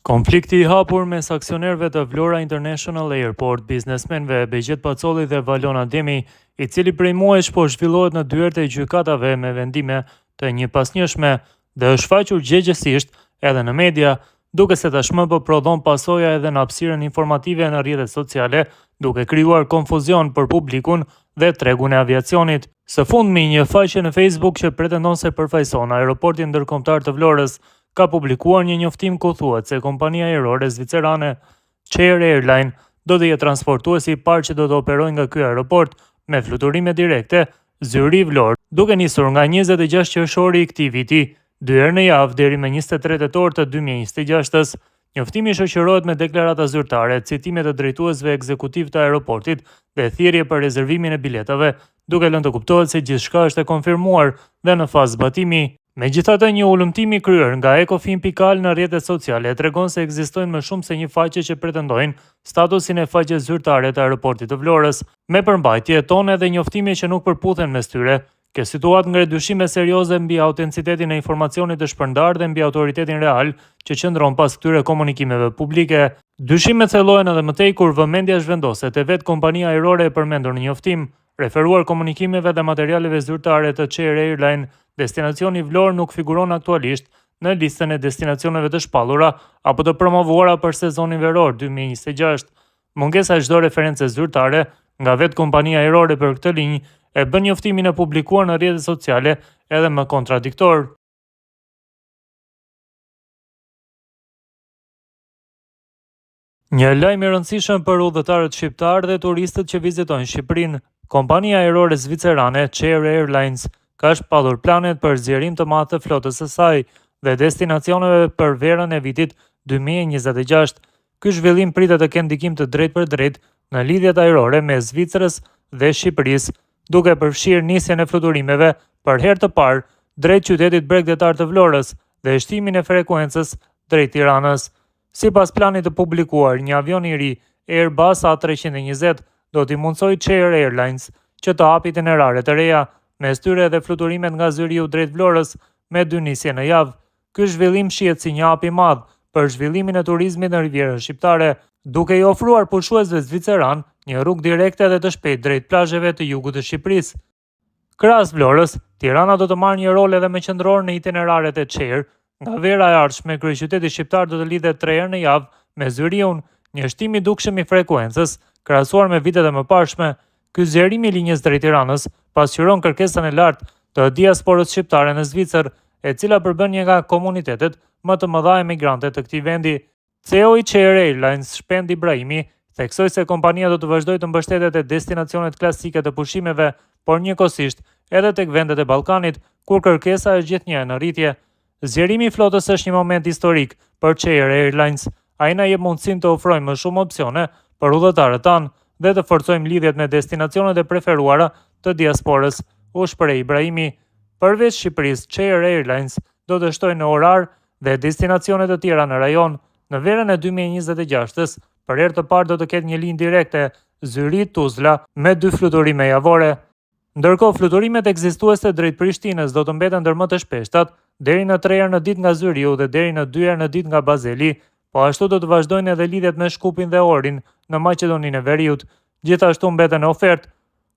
Konflikti I hapur mes aksionerëve të Vlora International Airport, biznesmenëve Bexhet Pacolli dhe Valon Ademi, I cili prej muajsh po zhvillohet në dyert e gjykatave me vendime të njëpasnjëshme dhe është shfaqur gjegjësisht edhe në media, duke se tashmë po prodhon pasoja edhe në hapësirën informative në rrjetet sociale, duke krijuar konfuzion për publikun dhe tregun e aviacionit. Së fundmi, një faqe në Facebook që pretendon se përfaqëson aeroportin ndërkombëtar të Vlorës ka publikuar një njoftim ku thuhet se kompania ajrore zvicerane Chair Airline do të jetë transportuesi I parë që do të operojë nga ky aeroport me fluturime direkte Zyri-Vlorë, duke nisur nga 26 qershori I këtij viti, 2 herë në javë deri me 23 tetor të 2026-s. Njoftimi shoqërohet me deklarata zyrtare, citime të drejtuesve ekzekutiv të aeroportit dhe thirrje për rezervimin e biletave, duke lënë të kuptohet se gjithçka është e konfirmuar dhe në fazë zbatimi. Megjithatë, një ulëmtim I kryer nga Ecofin.al në rrjetet sociale tregon se ekzistojnë më shumë se një faqe që pretendojnë statusin e faqes zyrtare të aeroportit të Vlorës. Me përmbajtje tonë edhe njoftime që nuk përputhen mes tyre. Kjo situatë ngre dyshime serioze mbi autencitetin e informacionit të shpërndarë dhe mbi autoritetin real që qëndron pas këtyre komunikimeve publike. Dyshimet thellohen edhe më tej kur vëmendja zhvendoset e vetë kompania ajrore e përmendur në njoftim, referuar komunikimeve dhe materialeve zyrtare të Chair Airline. Destinacioni Vlorë nuk figuron aktualisht në listën e destinacioneve të shpallura apo të promovuara për sezonin veror 2026. Mungesa e çdo reference zyrtare nga vetë kompania ajrore për këtë linjë e bën njoftimin e publikuar në rrjetet sociale edhe më kontradiktor. Një lajm I rëndësishëm për udhëtarët shqiptar dhe turistët që vizitojnë Shqipërinë. Kompania ajrore zvicerane Chair Airlines ka shpallur planet për zgjerim të madh të flotës së saj dhe destinacioneve për verën e vitit 2026. Ky zhvillim pritet të kenë ndikim të drejtpërdrejtë në lidhjet ajrore mes Zvicrës dhe Shqipërisë, duke përfshirë nisjen e fluturimeve për herë të parë drejt qytetit bregdetar të Vlorës dhe shtimin e frekuencës drejt Tiranës. Sipas planit të publikuar, një avion I ri Airbus A320 do t'i mundsojë Chair Airlines që të hapi itinerare të reja, mes tyre edhe fluturimet nga Zyriu drejt Vlorës me 2 nisje në javë. Ky zhvillim shihet si një hap I madh për zhvillimin e turizmit në Rivierën Shqiptare, duke I ofruar pushuesve zviceran një rrugë direkte dhe të shpejtë drejt plazheve të jugut të Shqipërisë. Krahas Vlorës, Tirana do të marrë një rol edhe më qendror në itineraret e Chair. Nga vera e ardhshme, kryeqyteti shqiptar do të lidhet 3 herë në javë me Zyriun, një shtim I dukshëm I frekuencës, krahasuar me vitet e mëparshme. Ky zgjerim I linjës drejt Tiranës pasqyron kërkesën e lartë të diasporës shqiptare në Zvicër, e cila përbën një nga komunitetet më të mëdha emigrante të këtij vendi. CEO I Chair Airlines, Shpend Ibrahimi, theksoi se kompania do të vazhdojë të mbështetet te destinacionet klasike të pushimeve, por njëkohësisht edhe tek vendet e Ballkanit, kur kërkesa është gjithnjë në rritje. Zgjerimi I flotës është një moment historik për Chair Airlines. Ai na jep mundësinë të ofrojmë më shumë opsione për udhëtarët tanë dhe të forcojmë lidhjet me destinacionet e preferuara të diasporës, u shpreh Ibrahimi. Përveç Shqipërisë, Chair Airlines do të shtojë në orar dhe destinacione të tjera në rajon. Në verën e 2026-s, për herë të parë do të ketë një linjë direkte Zyri-Tuzla me 2 fluturime javore. Ndërkohë, fluturimet ekzistuese drejt Prishtinës do të mbeten ndër më të shpeshtat, deri në 3 herë në ditë nga Zyriu dhe deri në 2 herë në ditë nga Bazeli. Po ashtu do të vazhdojnë edhe lidhjet me Shkupin dhe Orin në Maqedoninë e Veriut. Gjithashtu mbeten në ofertë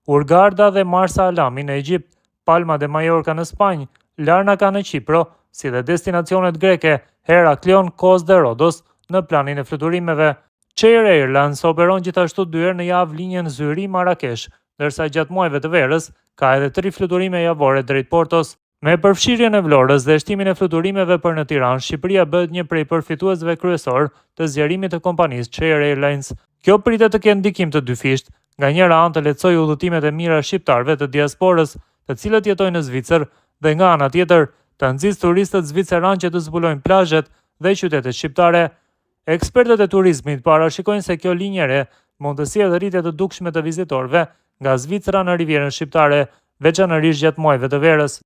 Hurghada dhe Marsa Alami në Egjipt, Palma de Mallorca në Spanjë, Larnaca në Kipro, si dhe destinacionet greke Heraklion, Kos dhe Rodos në planin e fluturimeve. Chair Airlines operon gjithashtu 2 herë në javë linjën Zyri-Marrakesh, ndërsa gjatë muajve të verës ka edhe 3 fluturime javore drejt Portos. Me përfshirjen e Vlorës dhe shtimin e fluturimeve për në Tiranë, Shqipëria bëhet një prej përfituesve kryesor të zgjerimit të kompanisë Chair Airlines. Kjo pritet të kenë ndikim të dyfisht, nga njëra anë të lehtësojë udhëtimet e mira shqiptarëve të diasporës, të cilët jetojnë në Zvicër, dhe nga ana tjetër të nxjisë turistët zviceran që të zbulojnë plazhet dhe qytetet shqiptare. Ekspertët e turizmit parashikojnë se kjo linjë e re mund të sjellë rritje të dukshme të vizitorëve nga Zvicra në Rivierën Shqiptare, veçanërisht gjatë muajve të verës.